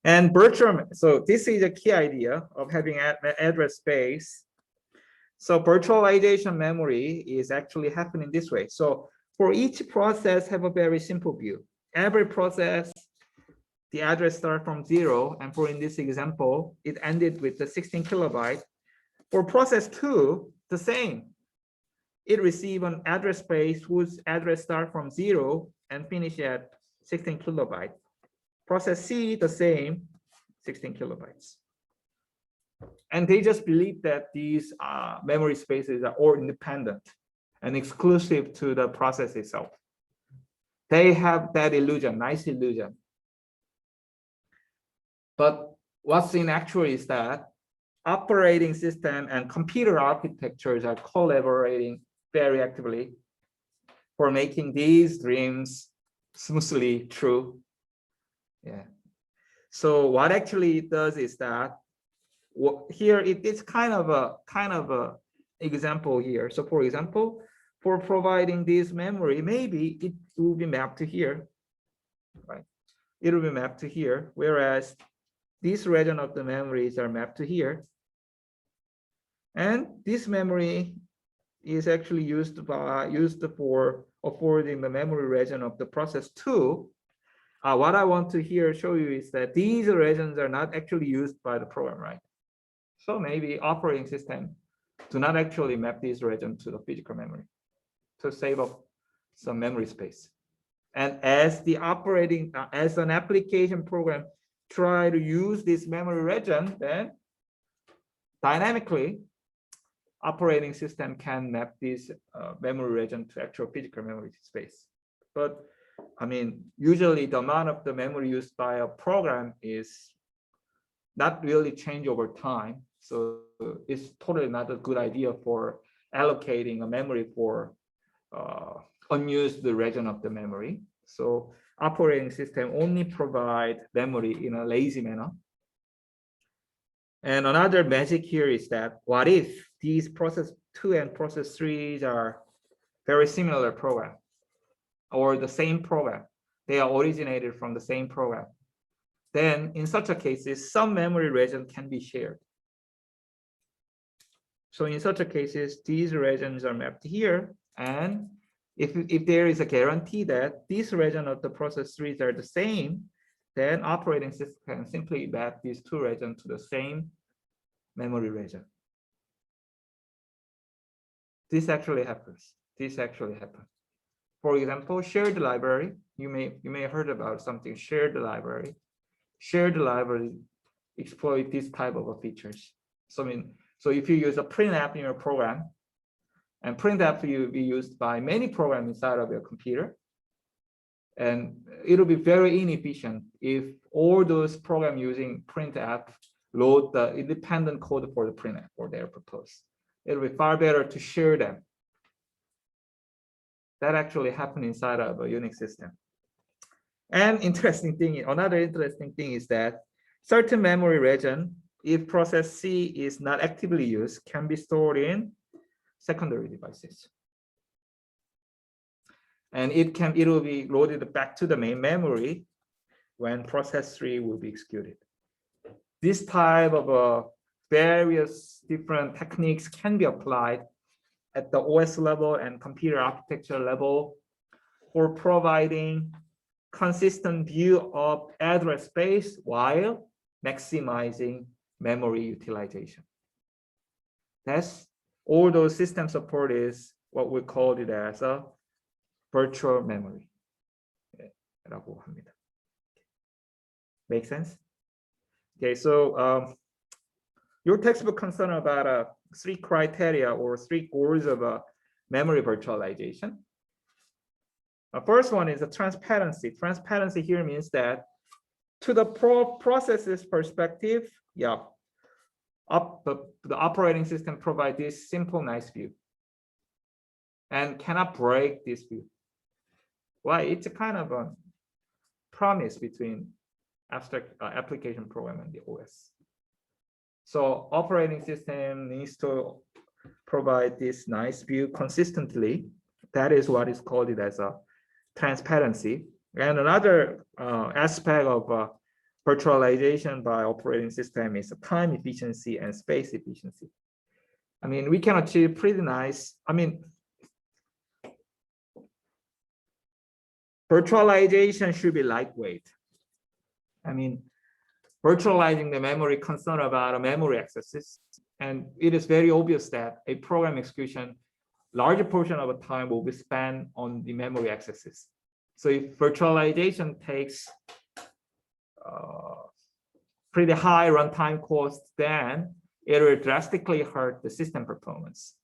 And virtual, so this is a key idea of having address space. So virtualization memory is actually happening this way. So for each process have a very simple view. Every process, the address starts from 0. And for in this example, it ended with the 16 kilobyte. For process 2, the same. It receives an address space whose address starts from 0 and finish at 16 kilobyte. Process C, the same, 16 kilobytes. And they just believe that these memory spaces are all independent and exclusive to the process itself. They have that illusion, nice illusion. But what's in actual is that operating system and computer architectures are collaborating very actively for making these dreams smoothly true. Yeah. So what actually it does is that here it's kind of a example here. So for example, for providing this memory, maybe it will be mapped to here, right? It will be mapped to here, whereas this region of the memories are mapped to here. And this memory is actually used for affording the memory region of the process 2. What I want to here show you is that these regions are not actually used by the program, right? So maybe operating system do not actually map this region to the physical memory to save up some memory space. And as the as an application program try to use this memory region, then dynamically operating system can map this memory region to actual physical memory space. But I mean, usually the amount of the memory used by a program is not really change over time. So it's totally not a good idea for allocating a memory for unused region of the memory. So operating system only provide memory in a lazy manner. And another magic here is that what if these process 2 and process 3 are very similar program or the same program? They are originated from the same program. Then in such a cases, some memory region can be shared. So in such a cases, these regions are mapped here. And if there is a guarantee that these region of the process 3 are the same, then operating system can simply map these 2 regions to the same memory region. This actually happens. For example, shared library. You may have heard about something, shared library. Shared library exploit this type of features. So if you use a printf in your program, and printf will be used by many programs inside of your computer, and it'll be very inefficient if all those programs using printf load the independent code for the printf for their purpose. It'll be far better to share them. That actually happens inside of a Unix system. And another interesting thing is that certain memory region, if process C is not actively used, can be stored in secondary devices. And it will be loaded back to the main memory when process 3 will be executed. This type of various different techniques can be applied at the OS level and computer architecture level for providing consistent view of address space while maximizing memory utilization. That's all those system support is what we call it as a virtual memory. Make sense? Okay, so your textbook concern about 3 criteria or 3 goals of memory virtualization. First one is the transparency. Transparency here means that to the process's perspective, the operating system provides this simple, nice view and cannot break this view. Why? It's a kind of a promise between abstract application program and the OS. So operating system needs to provide this nice view consistently. That is what is called it as a transparency. And another aspect of virtualization by operating system is time efficiency and space efficiency. I mean, we can achieve pretty nice, I mean, virtualization should be lightweight. I mean, virtualizing the memory concern about memory accesses, and it is very obvious that a program execution, larger portion of the time will be spent on the memory accesses. So if virtualization takes pretty high runtime cost, then it will drastically hurt the system performance.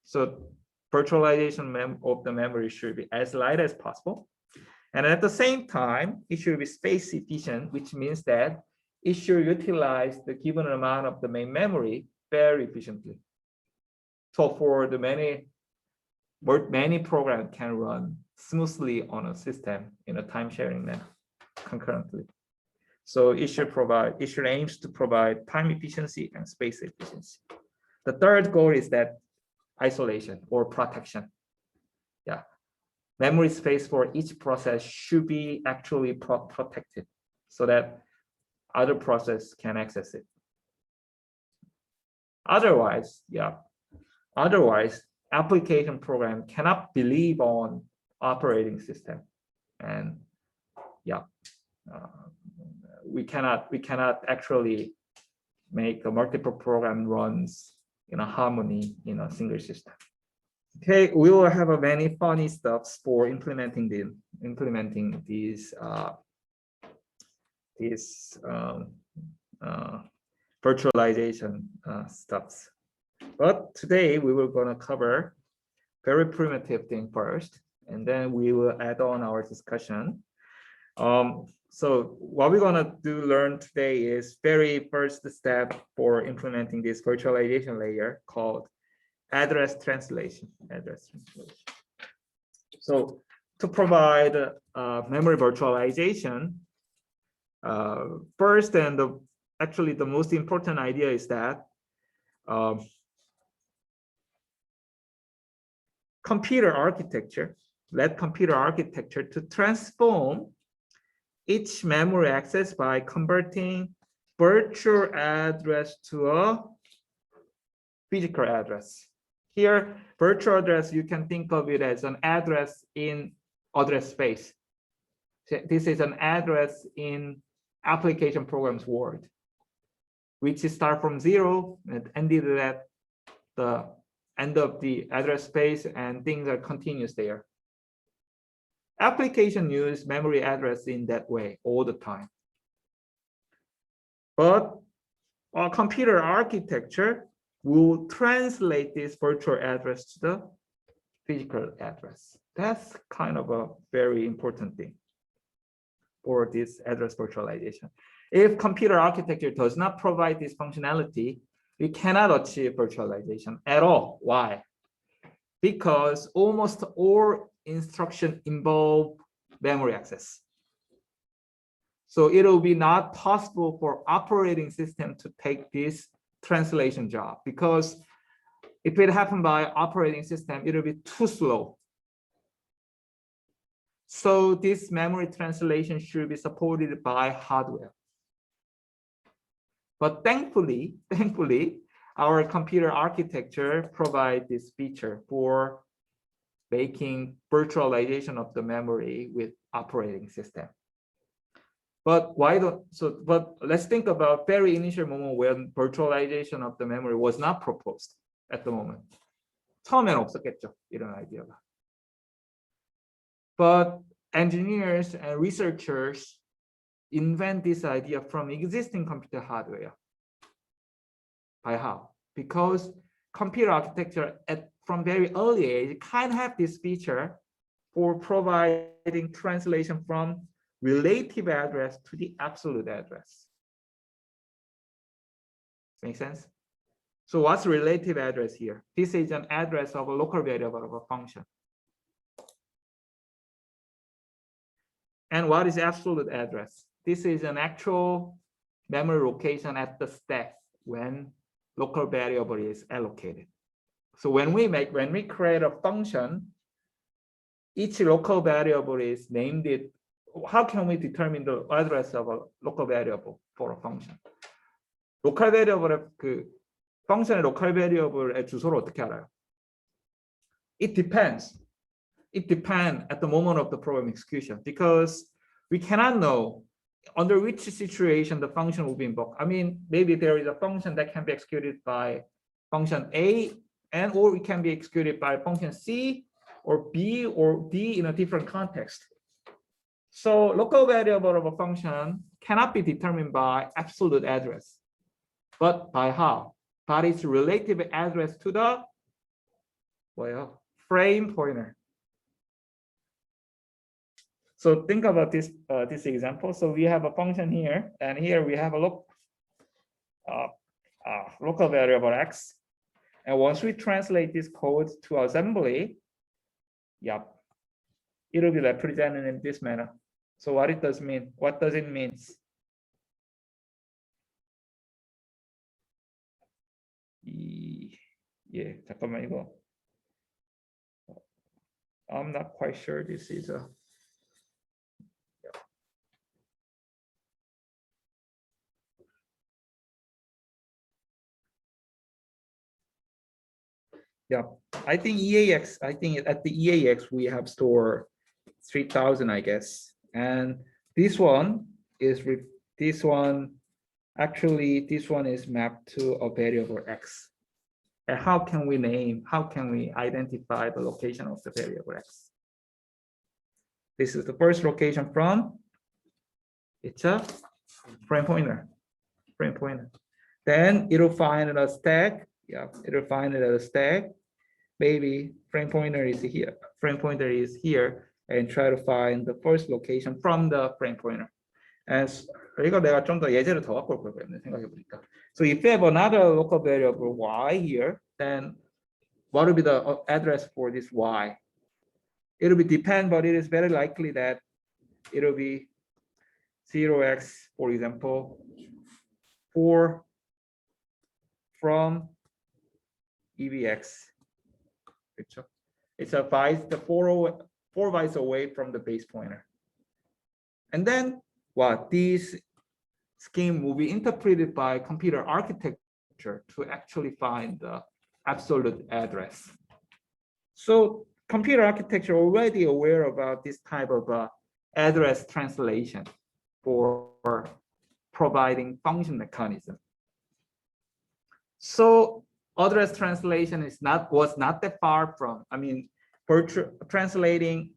So virtualization of the memory should be as light as possible. And at the same time, it should be space efficient, which means that it should utilize the given amount of the main memory very efficiently. So for the many programs can run smoothly on a system in a time sharing manner concurrently. So it should aim to provide time efficiency and space efficiency. The third goal is that isolation or protection. Yeah, memory space for each process should be actually protected so that other process can access it. Otherwise, application program cannot believe on operating system, and we cannot actually make a multiple program runs in a harmony in a single system. Okay, we will have many funny stuffs for implementing these virtualization stuffs. But today we were going to cover very primitive thing first, and then we will add on our discussion. So what we're going to learn today is very first step for implementing this virtualization layer called address translation. So to provide memory virtualization, first and actually the most important idea is that computer architecture to transform each memory access by converting virtual address to a physical address. Here, virtual address, you can think of it as an address in address space. This is an address in application programs world, which start from 0 and ended at the end of the address space, and things are continuous there. Application use memory address in that way all the time. But our computer architecture will translate this virtual address to the physical address. That's kind of a very important thing for this address virtualization. If computer architecture does not provide this functionality, we cannot achieve virtualization at all. Why? Because almost all instructions involve memory access. So it will be not possible for operating system to take this translation job, because if it happened by operating system, it will be too slow. So this memory translation should be supported by hardware. But thankfully, our computer architecture provides this feature for making virtualization of the memory with operating system. But let's think about very initial moment when virtualization of the memory was not proposed at the moment. 처음엔 없었겠죠, 이런 아이디어가. But engineers and researchers invent this idea from existing computer hardware. By how? Because computer architecture from very early age kind of have this feature for providing translation from relative address to the absolute address. Make sense? So what's relative address here? This is an address of a local variable of a function. And what is absolute address? This is an actual memory location at the stack when local variable is allocated. So when we create a function, each local variable is named how can we determine the address of a local variable for a function? 로컬 베리어블의 그 펑션의 로컬 베리어블의 주소를 어떻게 알아요? It depends. It depends at the moment of the program execution because we cannot know under which situation the function will be invoked. I mean, maybe there is a function that can be executed by function A and or it can be executed by function C or B or D in a different context. So local variable of a function cannot be determined by absolute address, but by how? By its relative address to the frame pointer. So think about this this example. So we have a function here, and here we have a local variable x. And once we translate this code to assembly, yep, it will be represented in this manner. So what it does mean? What does it mean? Yeah, 잠깐만 이거. I'm not quite sure this is a. Yeah, I think EAX. I think at the EAX we have stored 3000, I guess, and this one is this one. Actually, this one is mapped to a variable x. And how can we name? How can we identify the location of the variable x? This is the first location from. It's a frame pointer. Frame pointer. Then it'll find a stack. Yeah, it'll find it as a stack. Maybe frame pointer is here. Frame pointer is here, and try to find the first location from the frame pointer. And 이거 내가 좀 더 예제를 더 갖고 올 걸 그랬네 생각해 보니까. So if you have another local variable y here, then what will be the address for this y? It'll be depend, but it is very likely that it'll be 0x, for example, 4 from EBX. It's a byte, the 4 bytes away from the base pointer. And then what? This scheme will be interpreted by computer architecture to actually find the absolute address. So computer architecture already aware about this type of address translation for providing function mechanism. So address translation was not that far from, I mean, translating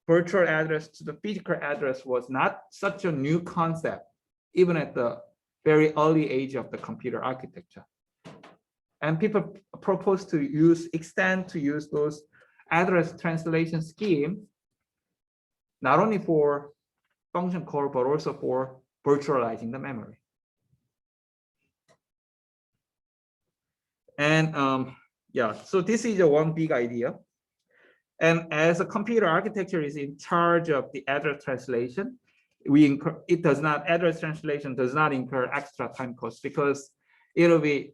virtual address to the physical address was not such a new concept, even at the very early age of the computer architecture. And people propose to extend to use those address translation scheme, not only for function call, but also for virtualizing the memory. And yeah, so this is one big idea. And as a computer architecture is in charge of the address translation, address translation does not incur extra time cost because it'll be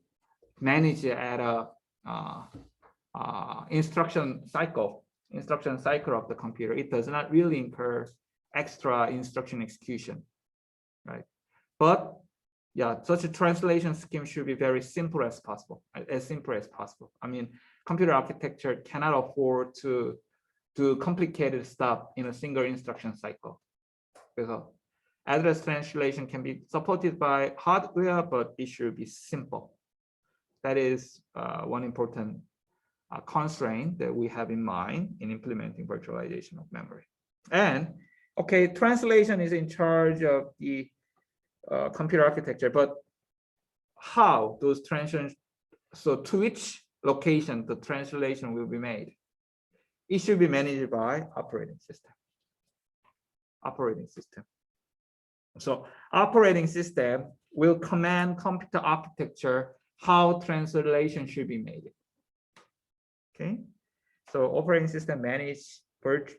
managed at a instruction cycle of the computer. It does not really incur extra instruction execution, right? But yeah, such a translation scheme should be very simple as possible, as simple as possible. I mean, computer architecture cannot afford to do complicated stuff in a single instruction cycle. So address translation can be supported by hardware, but it should be simple. That is one important constraint that we have in mind in implementing virtualization of memory. And okay, translation is in charge of the computer architecture, but how those translations, so to which location the translation will be made? It should be managed by operating system. Operating system. So operating system will command computer architecture how translation should be made. Okay, so operating system manage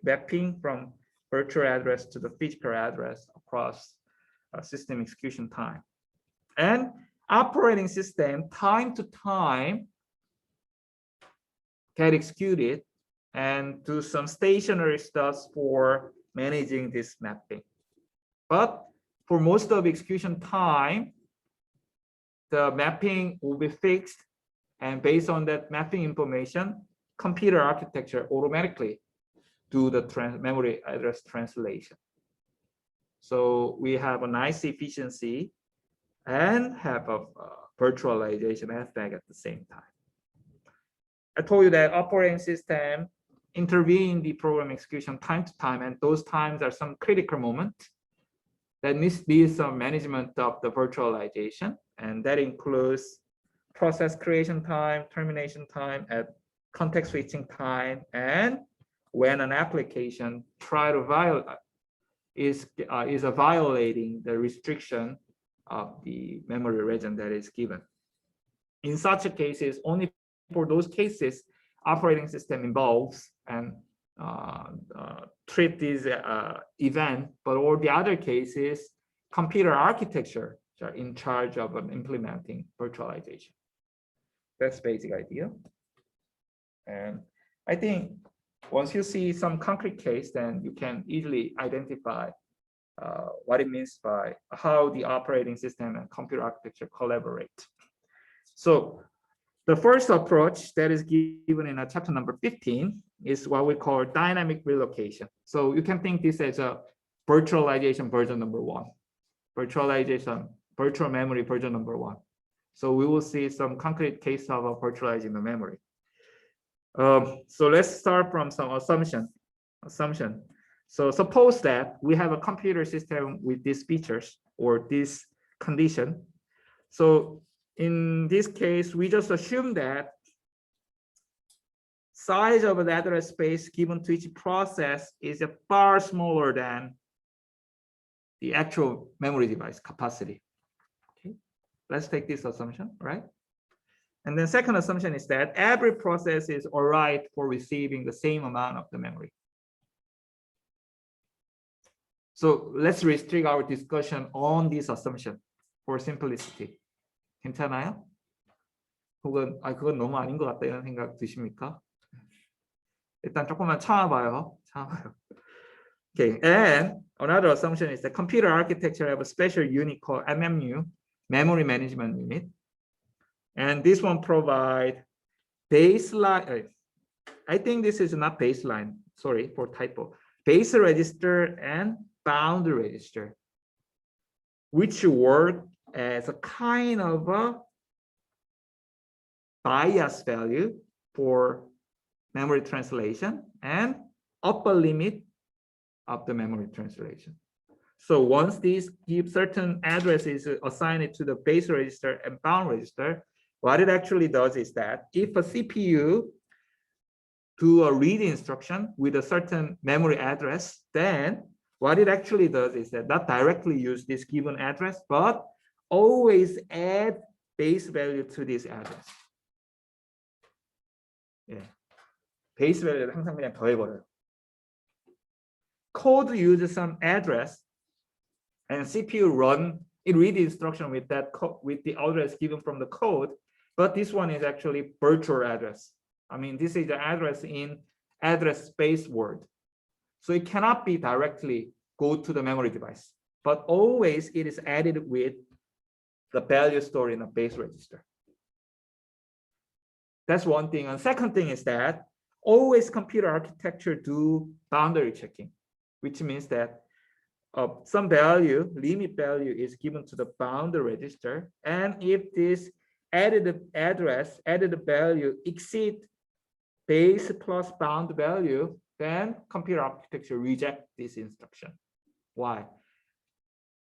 mapping from virtual address to the physical address across system execution time. And operating system time to time get executed and do some stationary stuff for managing this mapping. But for most of execution time, the mapping will be fixed, and based on that mapping information, computer architecture automatically do the memory address translation. So we have a nice efficiency and have a virtualization aspect at the same time. I told you that operating system intervene in the program execution time to time, and those times are some critical moments that needs some management of the virtualization, and that includes process creation time, termination time, at context switching time, and when an application try to violate is violating the restriction of the memory region that is given. In such cases, only for those cases, operating system involves and treat this event, but all the other cases, computer architecture are in charge of implementing virtualization. That's basic idea. And I think once you see some concrete case, then you can easily identify what it means by how the operating system and computer architecture collaborate. So the first approach that is given in chapter number 15 is what we call dynamic relocation. So you can think this as a virtualization version number 1, virtualization, virtual memory version number 1. So we will see some concrete case of virtualizing the memory. So let's start from some assumption. So suppose that we have a computer system with these features or this condition. So in this case, we just assume that size of the address space given to each process is far smaller than the actual memory device capacity. Okay, let's take this assumption, right? And then second assumption is that every process is all right for receiving the same amount of the memory. So let's restrict our discussion on this assumption for simplicity. 괜찮아요? 혹은 그건 너무 아닌 것 같다 이런 생각 드십니까? 일단 조금만 참아봐요. Okay, and another assumption is that computer architecture have a special unit called MMU, Memory Management Unit. And this one provide baseline, I think this is not baseline, sorry for typo, base register and bound register, which work as a kind of a bias value for memory translation and upper limit of the memory translation. So once these give certain addresses assigned to the base register and bound register, what it actually does is that if a CPU do a read instruction with a certain memory address, then what it actually does is that not directly use this given address, but always add base value to this address. Yeah. base value를 항상 그냥 더해버려요. Code uses some address, and CPU run it read instruction with that with the address given from the code, but this one is actually virtual address. I mean, this is the address in address space word, so it cannot be directly go to the memory device, but always it is added with the value stored in a base register. That's one thing. And second thing is that always computer architecture do boundary checking, which means that some value, limit value is given to the boundary register. And if this added address, added value exceed base plus bound value, then computer architecture reject this instruction. Why?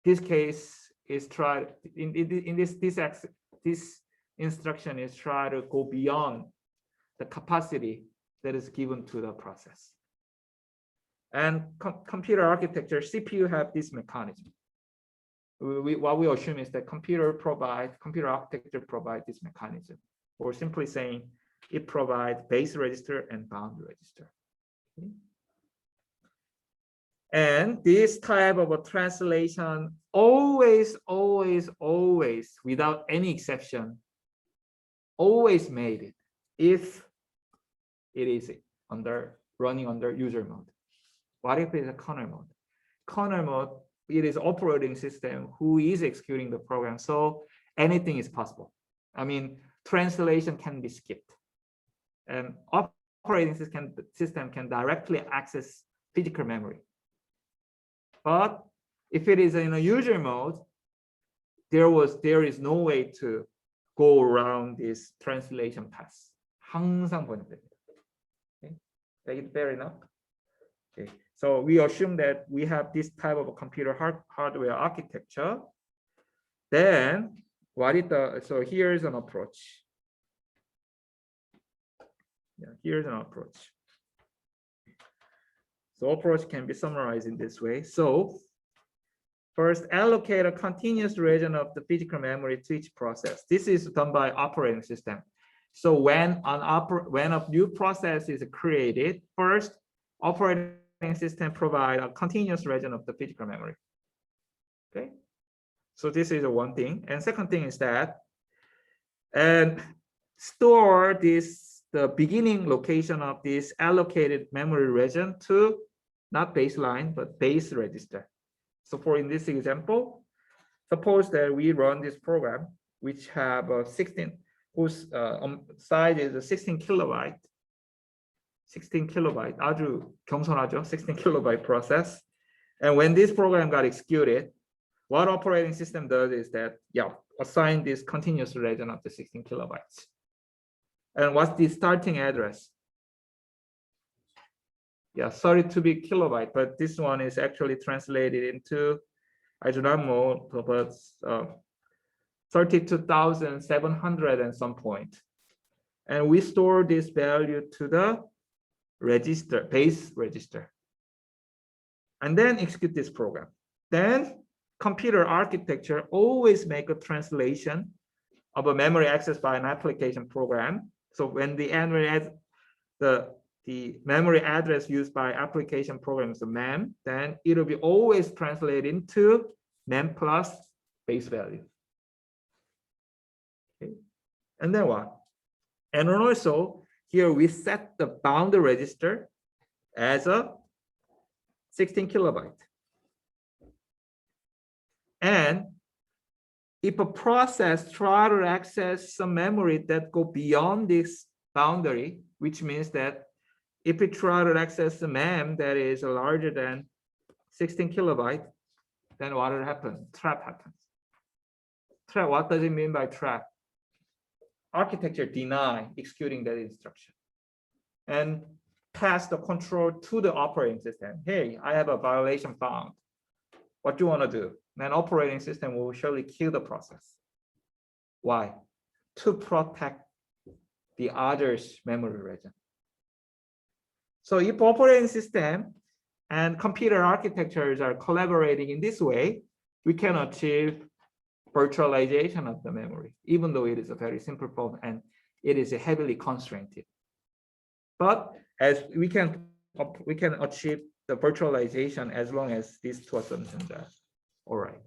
This case is tried in this instruction is try to go beyond the capacity that is given to the process. And computer architecture, CPU have this mechanism. What we assume is that computer architecture provide this mechanism, or simply saying it provides base register and bound register. Okay. And this type of a translation always, without any exception, always made it if it is running under user mode. What if it's a kernel mode? Kernel mode, it is operating system who is executing the program. So anything is possible. I mean, translation can be skipped. And operating system can directly access physical memory. But if it is in a user mode, there is no way to go around this translation path. 항상 번역됩니다. Okay, make it fair enough. Okay, so we assume that we have this type of a computer hardware architecture. Then what is so here's an approach. Yeah, here's an approach. So approach can be summarized in this way. So first, allocate a continuous region of the physical memory to each process. This is done by operating system. So when a new process is created, first, operating system provide a continuous region of the physical memory. Okay, so this is one thing. And second thing is that, and store the beginning location of this allocated memory region to not baseline, but base register. So for in this example, suppose that we run this program, which have a 16, whose size is a 16 kilobyte. 16 kilobyte, 아주 겸손하죠? 16 kilobyte process. And when this program got executed, what operating system does is that, assign this continuous region of the 16 kilobytes. And what's the starting address? 32 kilobyte, but this one is actually translated into, I do not know, but 32,700 and some point. And we store this value to the register, base register, and then execute this program. Then computer architecture always make a translation of a memory access by an application program. So when the memory address used by application program is the MEM, then it will be always translated into MEM plus base value. Okay. And then what? And also here we set the boundary register as a 16 kilobyte. And if a process try to access some memory that go beyond this boundary, which means that if it try to access the MEM that is larger than 16 kilobyte, then what will happen? Trap happens. Trap, what does it mean by trap? Architecture deny executing that instruction and pass the control to the operating system. Hey, I have a violation found. What do you want to do? Then operating system will surely kill the process. Why? To protect the other's memory region. So if operating system and computer architectures are collaborating in this way, we can achieve virtualization of the memory, even though it is a very simple form and it is heavily constrained. But as we can achieve the virtualization as long as these two assumptions are all right.